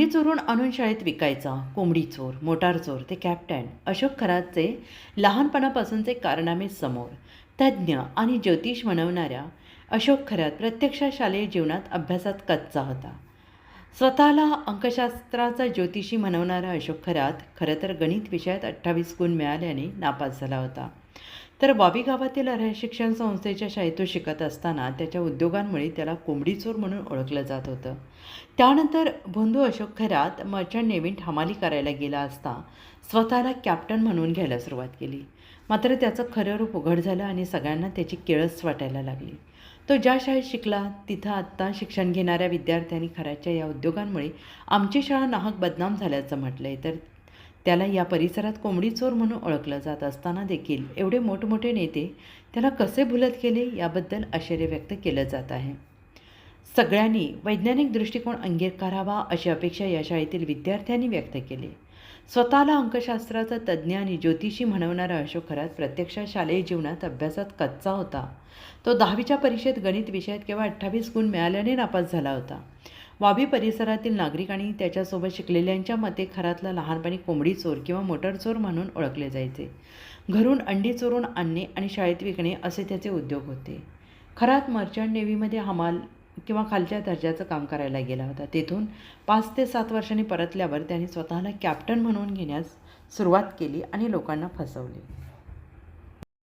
अंडी चोरून आणून शाळेत विकायचा, कोंबडी चोर, मोटार चोर ते कॅप्टन अशोक खरातचे लहानपणापासूनचे कारनामे समोर. तज्ज्ञ आणि ज्योतिष म्हणवणाऱ्या अशोक खरात प्रत्यक्ष शालेय जीवनात अभ्यासात कच्चा होता. स्वतःला अंकशास्त्राचा ज्योतिषी म्हणवणारा अशोक खरात खरं तर गणित विषयात 28 गुण मिळाल्याने नापास झाला होता. तर वावी गावातील शिक्षण संस्थेच्या शाळेत तो शिकत असताना त्याच्या उद्योगांमुळे त्याला कोंबडी चोर म्हणून ओळखलं जात होतं. त्यानंतर बंधू अशोक खरात मर्चंट नेव्हीत हमाली करायला गेला असता स्वतःला कॅप्टन म्हणून घ्यायला सुरुवात केली. मात्र त्याचं खरं रूप उघड झालं आणि सगळ्यांना त्याची किळस वाटायला लागली. तो ज्या शाळेत शिकला तिथं आत्ता शिक्षण घेणाऱ्या विद्यार्थ्यांनी खराच्या या उद्योगांमुळे आमची शाळा नाहक बदनाम झाल्याचं म्हटलं आहे. तर त्याला या परिसरात कोंबडी चोर म्हणून ओळखलं जात असताना देखील एवढे मोठमोठे नेते त्याला कसे भुलत गेले याबद्दल आश्चर्य व्यक्त केलं जात आहे. सगळ्यांनी वैज्ञानिक दृष्टिकोन अंगीकारावा अशी अपेक्षा या शाळेतील विद्यार्थ्यांनी व्यक्त केली. स्वतःला अंकशास्त्राचा तज्ज्ञ आणि ज्योतिषी म्हणवणारा अशोक खरात प्रत्यक्षात शालेय जीवनात अभ्यासात कच्चा होता. तो 10वीच्या परीक्षेत गणित विषयात केवळ 28 गुण मिळाल्याने नापास झाला होता. वावी परिसरातील नागरिकांनी त्याच्यासोबत शिकलेल्यांच्या मते खरातला लहानपणी कोंबडी चोर किंवा मोटर चोर म्हणून ओळखले जायचे. घरून अंडी चोरून आणणे आणि शाळेत विकणे असे त्याचे उद्योग होते. खरात मर्चंट नेव्हीमध्ये हमाल किंवा खालच्या दर्जाचं काम करायला गेला होता. तेथून 5 ते 7 वर्षांनी परतल्यावर त्याने स्वतःला कॅप्टन म्हणून घेण्यास सुरुवात केली आणि लोकांना फसवले.